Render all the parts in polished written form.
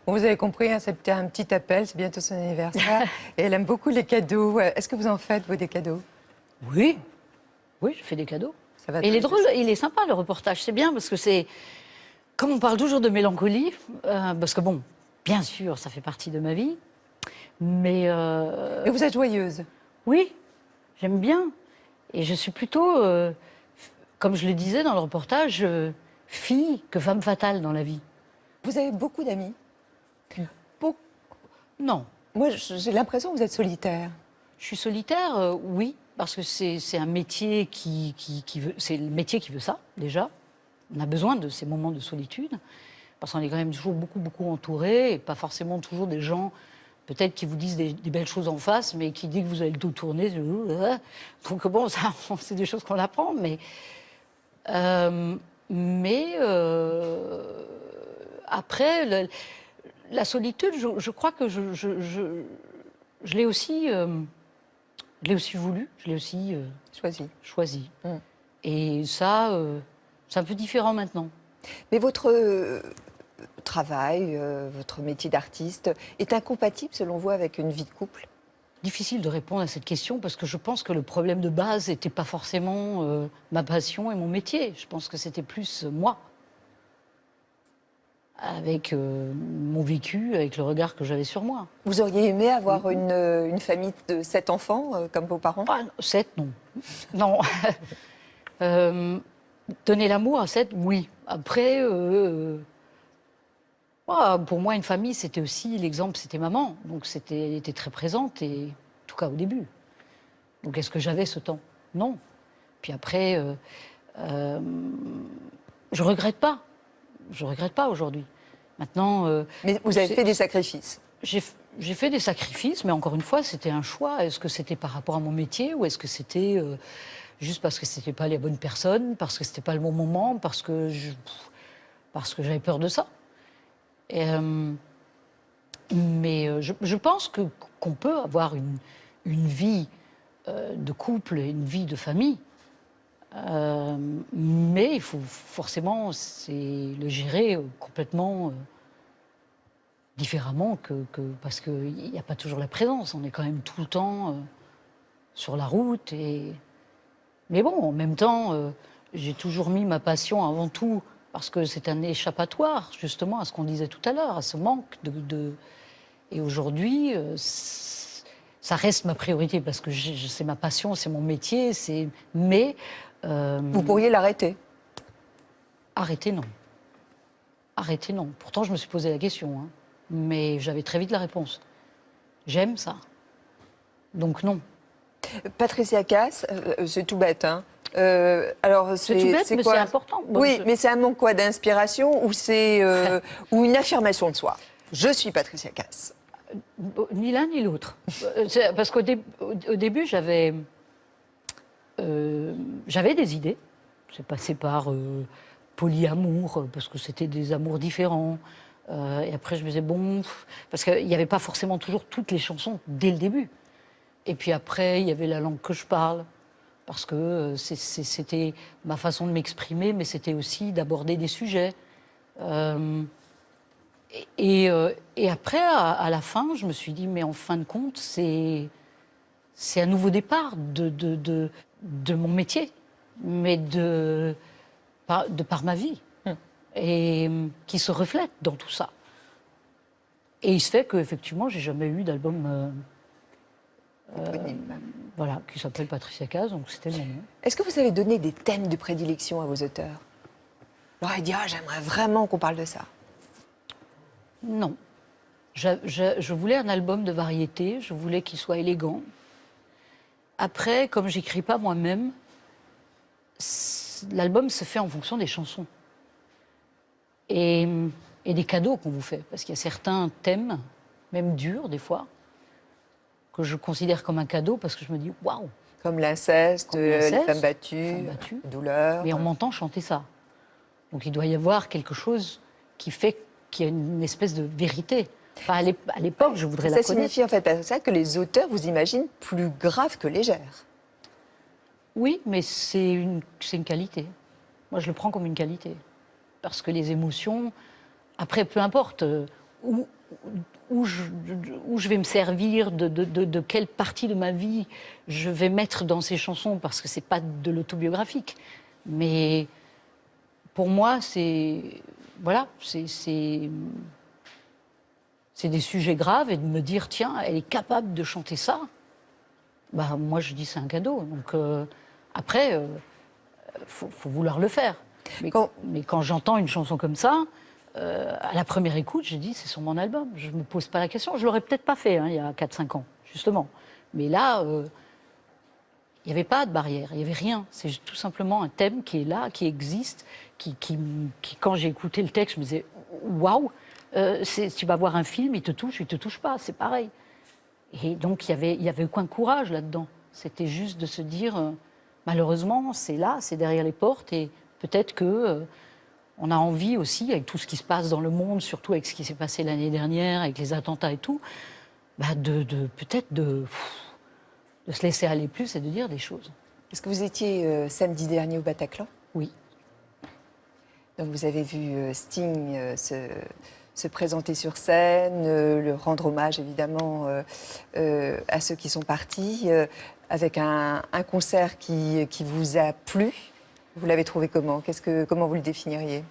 Bon, vous avez compris, hein, c'était un petit appel, c'est bientôt son anniversaire. Et elle aime beaucoup les cadeaux. Est-ce que vous en faites, vous, des cadeaux? Oui, oui, je fais des cadeaux. Ça va Et il est très drôle, bien. il est sympa le reportage, c'est bien parce que c'est... Comme on parle toujours de mélancolie, parce que bon, bien sûr, ça fait partie de ma vie, mais Et vous êtes joyeuse? oui, j'aime bien. Et je suis plutôt, comme je le disais dans le reportage, fille que femme fatale dans la vie. Vous avez beaucoup d'amis? Beau- Non, Moi, j'ai l'impression que vous êtes solitaire. je suis solitaire, oui, parce que c'est un métier qui veut, c'est le métier qui veut ça, déjà. On a besoin de ces moments de solitude, parce qu'on est quand même toujours beaucoup entouré, et pas forcément toujours des gens, peut-être, qui vous disent des belles choses en face, mais qui, dès que vous avez le dos tourné, donc bon, ça, c'est des choses qu'on apprend, euh, mais après, la solitude, je crois que je l'ai aussi, je l'ai aussi voulu, je l'ai aussi Choisie. choisi. Mm. Et ça, c'est un peu différent maintenant. Mais votre travail, votre métier d'artiste est incompatible, selon vous, avec une vie de couple? Difficile de répondre à cette question parce que je pense que le problème de base n'était pas forcément ma passion et mon métier. Je pense que c'était plus moi, avec mon vécu, avec le regard que j'avais sur moi. Vous auriez aimé avoir une famille de 7 enfants, comme vos parents? Ah, 7, non. Non. Donner l'amour à 7, oui. Après, pour moi, une famille, c'était aussi, l'exemple, c'était maman. Donc elle était très présente, et, en tout cas au début. Donc est-ce que j'avais ce temps? Non. Puis après, je regrette pas. Je regrette pas aujourd'hui. Maintenant, Mais vous avez fait des sacrifices. j'ai fait des sacrifices, mais encore une fois, c'était un choix. Est-ce que c'était par rapport à mon métier ou est-ce que c'était juste parce que c'était pas les bonnes personnes, parce que c'était pas le bon moment, parce que j'avais peur de ça. Et, mais je pense qu'on peut avoir une vie de couple et une vie de famille. Mais il faut forcément le gérer complètement différemment parce qu'il n'y a pas toujours la présence. On est quand même tout le temps sur la route. Mais bon, en même temps, j'ai toujours mis ma passion avant tout parce que c'est un échappatoire justement à ce qu'on disait tout à l'heure, à ce manque de... Et aujourd'hui, ça reste ma priorité parce que c'est ma passion, c'est mon métier. Mais Vous pourriez l'arrêter? arrêter, non. Arrêter, non. Pourtant, je me suis posé la question, hein. Mais j'avais très vite la réponse. J'aime ça. Donc non. Patricia Cass, c'est tout bête, hein. Alors C'est tout bête, mais quoi? c'est important. Bon, Oui, mais c'est un manque quoi, d'inspiration ou c'est ou une affirmation de soi? Je suis Patricia Cass. ni l'un ni l'autre. Parce qu'au début, j'avais des idées. C'est passé par polyamour, parce que c'était des amours différents. Et après, je me disais, bon... Parce qu'il n'y avait pas forcément toujours toutes les chansons dès le début. Et puis après, il y avait la langue que je parle, parce que c'était ma façon de m'exprimer, mais c'était aussi d'aborder des sujets. Et après, à la fin, je me suis dit, mais en fin de compte, c'est un nouveau départ de mon métier, mais par ma vie, et qui se reflète dans tout ça. Et il se fait qu'effectivement, j'ai jamais eu d'album voilà, qui s'appelle Patricia Cass, donc c'était mon nom. Est-ce que vous avez donné des thèmes de prédilection à vos auteurs? Vous leur avez dit, ah, j'aimerais vraiment qu'on parle de ça. Non. Je voulais un album de variété, je voulais qu'il soit élégant. Après, comme j'écris pas moi-même, l'album se fait en fonction des chansons. Et des cadeaux qu'on vous fait. Parce qu'il y a certains thèmes, même durs des fois, que je considère comme un cadeau parce que je me dis, waouh! Comme l'inceste, les femmes battues, douleur. Mais on m'entend chanter ça. Donc il doit y avoir quelque chose qui fait qu'il y a une espèce de vérité. Enfin, à l'époque, je voudrais la connaître. Ça signifie en fait ça que les auteurs vous imaginent plus graves que légères. Oui, mais c'est une qualité. Moi, je le prends comme une qualité. Parce que les émotions, après, peu importe où, où je vais me servir, de quelle partie de ma vie je vais mettre dans ces chansons, parce que c'est pas de l'autobiographique. Mais pour moi, voilà, c'est des sujets graves, et de me dire, tiens, elle est capable de chanter ça, bah, moi je dis c'est un cadeau. Donc après, faut vouloir le faire. Mais quand j'entends une chanson comme ça, à la première écoute, je dis c'est sur mon album. Je ne me pose pas la question. Je l'aurais peut-être pas fait, hein, il y a 4-5 ans, justement. Mais là, il n'y avait pas de barrière, il n'y avait rien. C'est tout simplement un thème qui est là, qui existe, qui quand j'ai écouté le texte, je me disais waouh, tu vas voir un film, il te touche pas, c'est pareil. Et donc il y avait aucun courage là-dedans. C'était juste de se dire malheureusement, c'est là, c'est derrière les portes, et peut-être que on a envie aussi, avec tout ce qui se passe dans le monde, surtout avec ce qui s'est passé l'année dernière, avec les attentats et tout, bah peut-être de se laisser aller plus et de dire des choses. Est-ce que vous étiez samedi dernier au Bataclan? Oui. Donc vous avez vu Sting se présenter sur scène, le rendre hommage évidemment à ceux qui sont partis, avec un concert qui vous a plu. Vous l'avez trouvé comment? Comment vous le définiriez?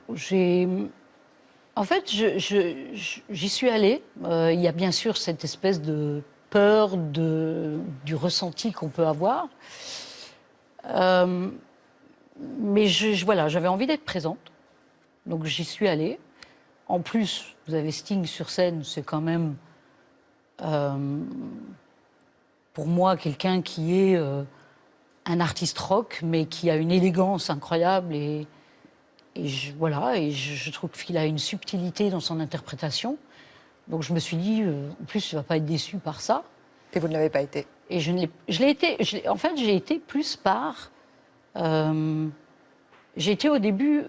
En fait, j'y suis allée. Il y a bien sûr cette espèce de peur du ressenti qu'on peut avoir. Mais voilà, j'avais envie d'être présente. Donc j'y suis allée. En plus, vous avez Sting sur scène, c'est quand même, pour moi, quelqu'un qui est un artiste rock, mais qui a une élégance incroyable. Et je trouve qu'il a une subtilité dans son interprétation. Donc je me suis dit, en plus, tu ne vas pas être déçu par ça. Et vous ne l'avez pas été? Et je l'ai été. En fait, j'ai été plus par... j'ai été au début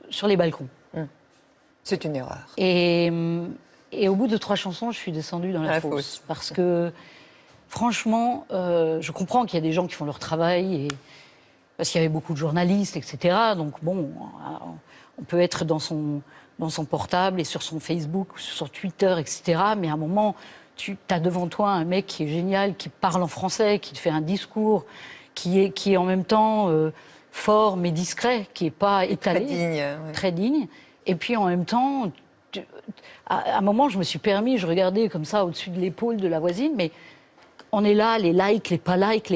sur les balcons. C'est une erreur. Et au bout de 3 chansons, je suis descendue dans la fosse. Parce que, franchement, je comprends qu'il y a des gens qui font leur travail, parce qu'il y avait beaucoup de journalistes, etc. Donc bon, on peut être dans son portable et sur son Facebook, ou sur son Twitter, etc. Mais à un moment, tu as devant toi un mec qui est génial, qui parle en français, qui te fait un discours, qui est en même temps fort mais discret, qui n'est pas étalé. Très digne. Ouais. Très digne. Et puis en même temps, à un moment, je me suis permis, je regardais comme ça au-dessus de l'épaule de la voisine, mais on est là, les likes, les pas likes,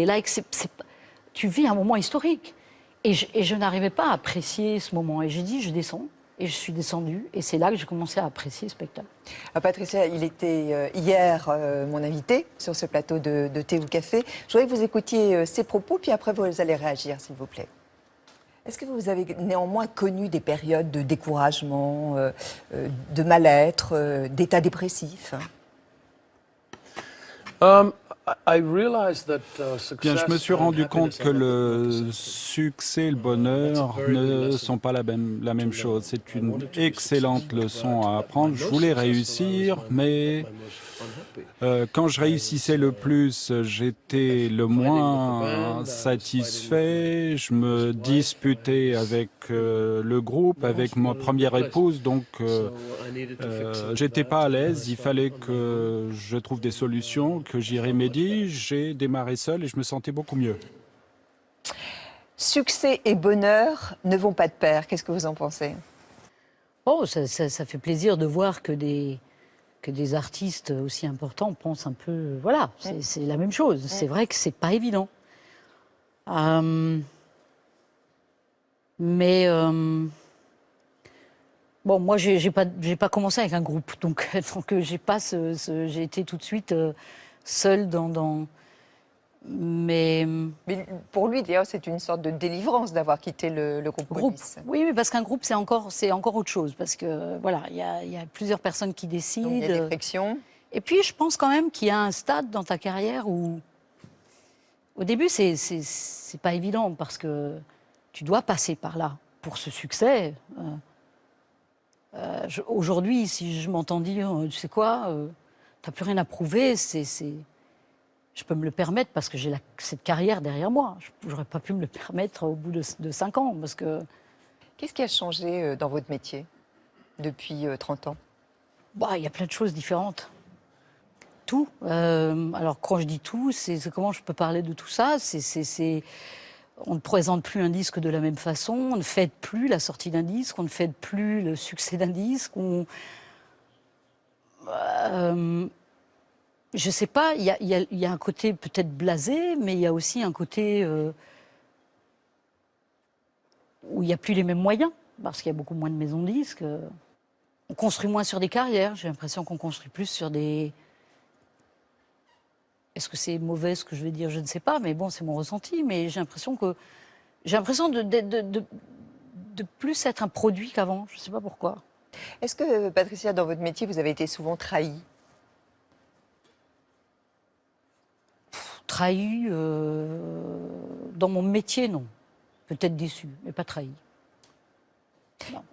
tu vis un moment historique. Et je n'arrivais pas à apprécier ce moment. Et j'ai dit, je descends. Et je suis descendue. Et c'est là que j'ai commencé à apprécier le spectacle. Alors Patricia, il était hier mon invité sur ce plateau de Thé ou Café. Je voudrais que vous écoutiez ses propos, puis après vous allez réagir, s'il vous plaît. Est-ce que vous avez néanmoins connu des périodes de découragement, de mal-être, d'état dépressif? Bien, je me suis rendu compte que le succès et le bonheur ne sont pas la même chose. C'est une excellente leçon à apprendre. Je voulais réussir, mais quand je réussissais le plus, j'étais le moins satisfait. Je me disputais avec le groupe, avec ma première épouse, donc j'étais pas à l'aise. Il fallait que je trouve des solutions, que j'y remédie. J'ai démarré seul et je me sentais beaucoup mieux. Succès et bonheur ne vont pas de pair. Qu'est-ce que vous en pensez? Oh, ça fait plaisir de voir que des artistes aussi importants pensent un peu... Voilà, c'est la même chose. C'est vrai que c'est pas évident. Mais... bon, moi, j'ai pas commencé avec un groupe, donc j'ai été tout de suite seule Mais pour lui, d'ailleurs, c'est une sorte de délivrance d'avoir quitté le groupe Police. Oui, mais parce qu'un groupe, c'est encore autre chose. Parce que, voilà, il y a plusieurs personnes qui décident. Donc, il y a des frictions. Et puis, je pense quand même qu'il y a un stade dans ta carrière où, au début, c'est pas évident, parce que tu dois passer par là pour ce succès. Aujourd'hui, si je m'entends dire, tu sais quoi, t'as plus rien à prouver, je peux me le permettre parce que j'ai cette carrière derrière moi. Je n'aurais pas pu me le permettre au bout de 5 ans. Parce que... Qu'est-ce qui a changé dans votre métier depuis 30 ans? Bah, il y a plein de choses différentes. Tout. Alors, quand je dis tout, c'est comment je peux parler de tout ça. On ne présente plus un disque de la même façon, on ne fête plus la sortie d'un disque, on ne fête plus le succès d'un disque. Je ne sais pas, il y a un côté peut-être blasé, mais il y a aussi un côté où il n'y a plus les mêmes moyens, parce qu'il y a beaucoup moins de maisons de disques. On construit moins sur des carrières, j'ai l'impression qu'on construit plus sur des... Est-ce que c'est mauvais ce que je vais dire? Je ne sais pas, mais bon, c'est mon ressenti. Mais j'ai l'impression de plus être un produit qu'avant. Je ne sais pas pourquoi. Est-ce que, Patricia, dans votre métier, vous avez été souvent trahie? Trahie, dans mon métier, non. Peut-être déçue, mais pas trahie.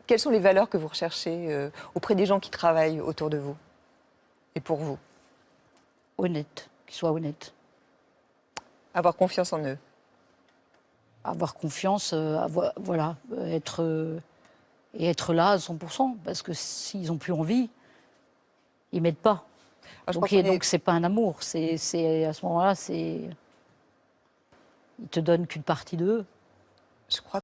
Quelles sont les valeurs que vous recherchez auprès des gens qui travaillent autour de vous et pour vous? Honnête, qu'ils soient honnêtes. Avoir confiance en eux. Avoir confiance, voilà, être là à 100%, parce que s'ils n'ont plus envie, ils ne m'aident pas. Donc c'est pas un amour, à ce moment-là, ils te donnent qu'une partie d'eux. Je crois